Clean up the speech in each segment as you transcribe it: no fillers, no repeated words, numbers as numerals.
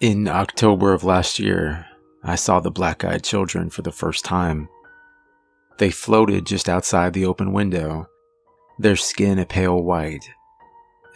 In October of last year, I saw the black-eyed children for the first time. They floated just outside the open window, their skin a pale white,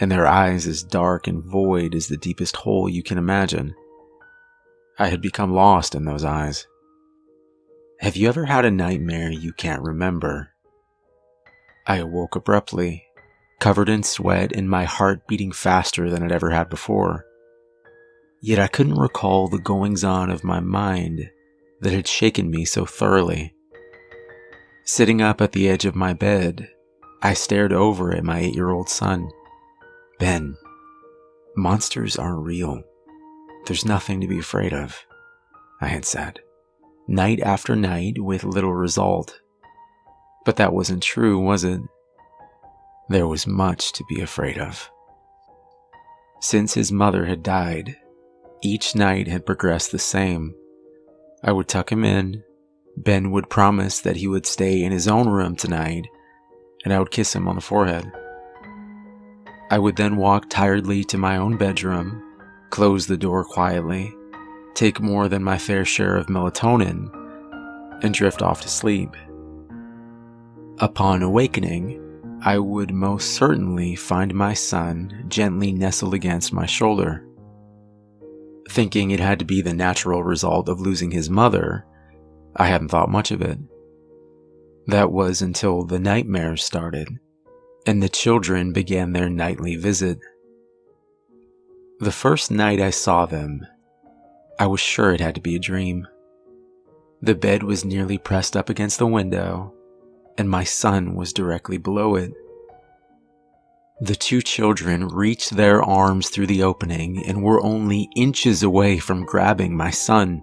and their eyes as dark and void as the deepest hole you can imagine. I had become lost in those eyes. Have you ever had a nightmare you can't remember? I awoke abruptly, covered in sweat and my heart beating faster than it ever had before. Yet I couldn't recall the goings-on of my mind that had shaken me so thoroughly. Sitting up at the edge of my bed, I stared over at my 8-year-old son. Ben, monsters aren't real. There's nothing to be afraid of, I had said, night after night with little result. But that wasn't true, was it? There was much to be afraid of. Since his mother had died, each night had progressed the same. I would tuck him in, Ben would promise that he would stay in his own room tonight, and I would kiss him on the forehead. I would then walk tiredly to my own bedroom, close the door quietly, take more than my fair share of melatonin, and drift off to sleep. Upon awakening, I would most certainly find my son gently nestled against my shoulder. Thinking it had to be the natural result of losing his mother, I hadn't thought much of it. That was until the nightmares started, and the children began their nightly visit. The first night I saw them, I was sure it had to be a dream. The bed was nearly pressed up against the window, and my son was directly below it. The two children reached their arms through the opening and were only inches away from grabbing my son.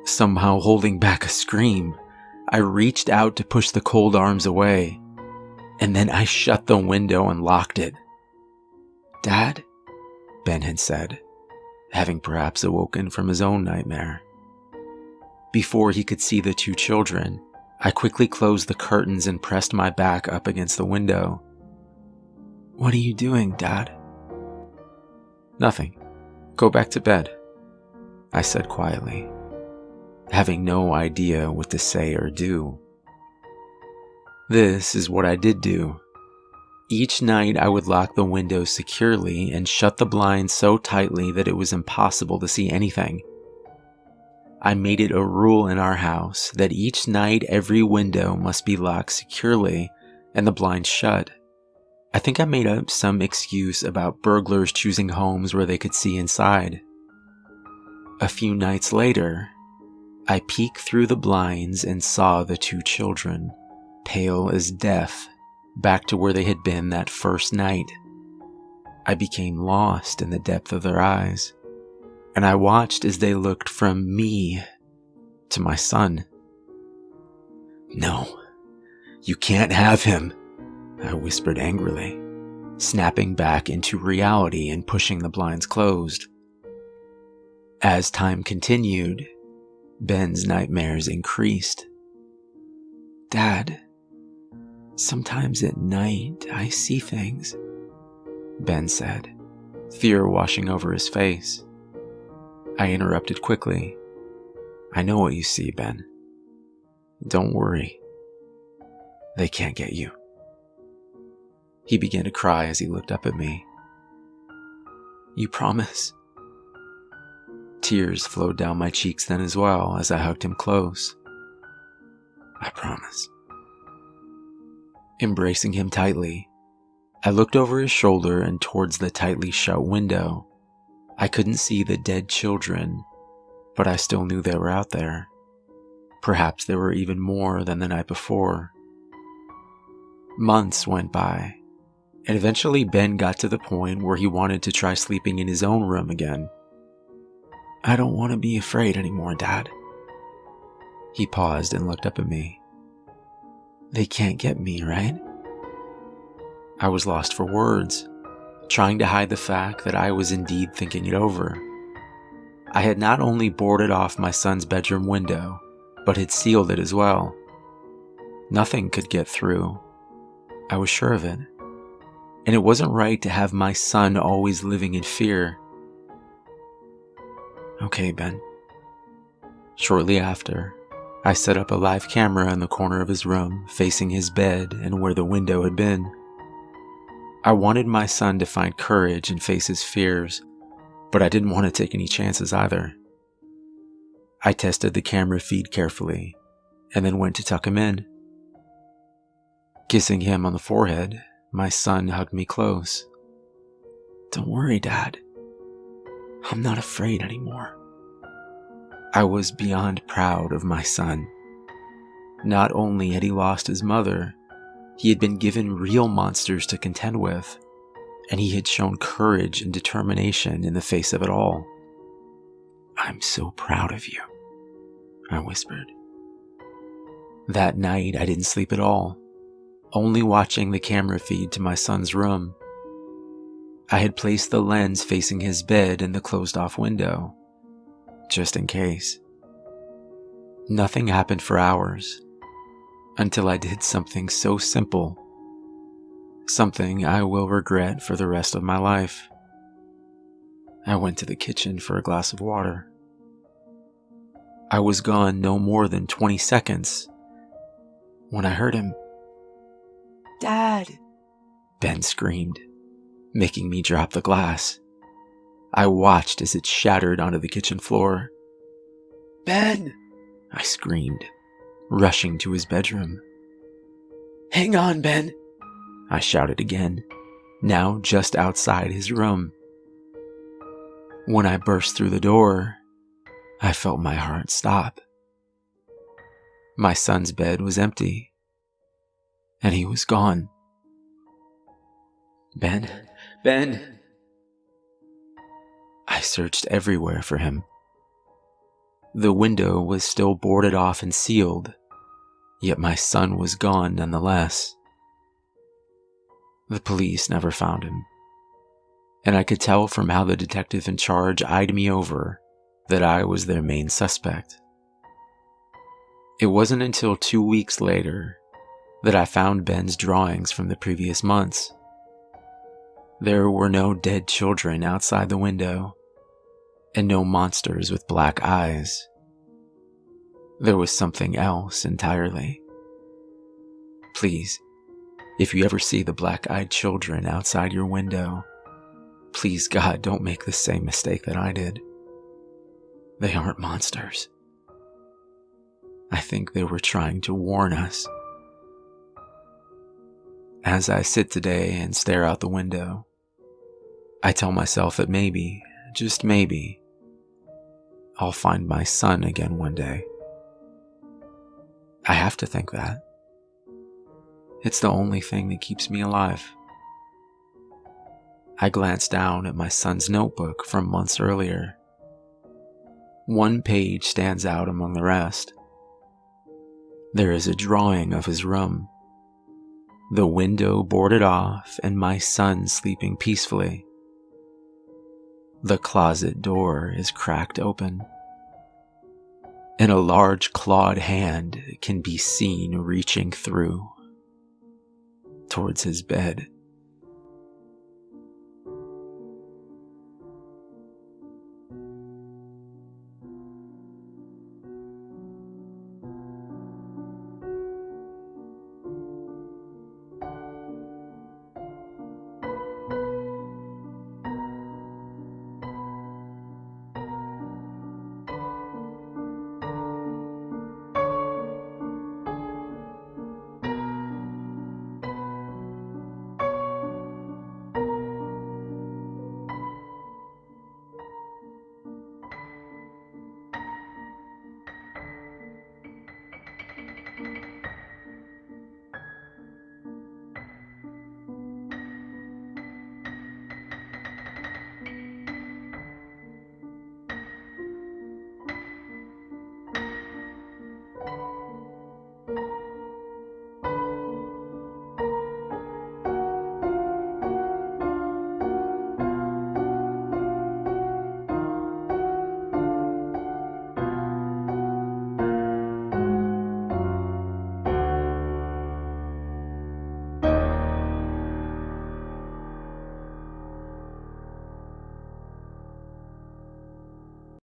Somehow holding back a scream, I reached out to push the cold arms away, and then I shut the window and locked it. "Dad?" Ben had said, having perhaps awoken from his own nightmare. Before he could see the two children, I quickly closed the curtains and pressed my back up against the window. "What are you doing, Dad?" "Nothing. Go back to bed," I said quietly, having no idea what to say or do. This is what I did do. Each night I would lock the windows securely and shut the blinds so tightly that it was impossible to see anything. I made it a rule in our house that each night every window must be locked securely and the blinds shut. I think I made up some excuse about burglars choosing homes where they could see inside. A few nights later, I peeked through the blinds and saw the two children, pale as death, back to where they had been that first night. I became lost in the depth of their eyes, and I watched as they looked from me to my son. "No, you can't have him," I whispered angrily, snapping back into reality and pushing the blinds closed. As time continued, Ben's nightmares increased. "Dad, sometimes at night I see things," Ben said, fear washing over his face. I interrupted quickly. "I know what you see, Ben. Don't worry. They can't get you." He began to cry as he looked up at me. "You promise?" Tears flowed down my cheeks then as well as I hugged him close. "I promise." Embracing him tightly, I looked over his shoulder and towards the tightly shut window. I couldn't see the dead children, but I still knew they were out there. Perhaps there were even more than the night before. Months went by, and eventually Ben got to the point where he wanted to try sleeping in his own room again. "I don't want to be afraid anymore, Dad." He paused and looked up at me. "They can't get me, right?" I was lost for words, trying to hide the fact that I was indeed thinking it over. I had not only boarded off my son's bedroom window, but had sealed it as well. Nothing could get through. I was sure of it. And it wasn't right to have my son always living in fear. Okay, Ben. Shortly after, I set up a live camera in the corner of his room, facing his bed and where the window had been. I wanted my son to find courage and face his fears, but I didn't want to take any chances either. I tested the camera feed carefully, and then went to tuck him in. Kissing him on the forehead, my son hugged me close. "Don't worry, Dad. I'm not afraid anymore." I was beyond proud of my son. Not only had he lost his mother, he had been given real monsters to contend with, and he had shown courage and determination in the face of it all. "I'm so proud of you," I whispered. That night, I didn't sleep at all, only watching the camera feed to my son's room. I had placed the lens facing his bed in the closed-off window, just in case. Nothing happened for hours, until I did something so simple, something I will regret for the rest of my life. I went to the kitchen for a glass of water. I was gone no more than 20 seconds when I heard him. "Dad!" Ben screamed, making me drop the glass. I watched as it shattered onto the kitchen floor. "Ben!" I screamed, rushing to his bedroom. "Hang on, Ben!" I shouted again, now just outside his room. When I burst through the door, I felt my heart stop. My son's bed was empty, and he was gone. Ben! Ben! I searched everywhere for him. The window was still boarded off and sealed, yet my son was gone nonetheless. The police never found him, and I could tell from how the detective in charge eyed me over that I was their main suspect. It wasn't until 2 weeks later that I found Ben's drawings from the previous months. There were no dead children outside the window, and no monsters with black eyes. There was something else entirely. Please, if you ever see the black-eyed children outside your window, please God, don't make the same mistake that I did. They aren't monsters. I think they were trying to warn us. As I sit today and stare out the window, I tell myself that maybe, just maybe, I'll find my son again one day. I have to think that. It's the only thing that keeps me alive. I glance down at my son's notebook from months earlier. One page stands out among the rest. There is a drawing of his room, the window boarded off and my son sleeping peacefully. The closet door is cracked open, and a large clawed hand can be seen reaching through towards his bed.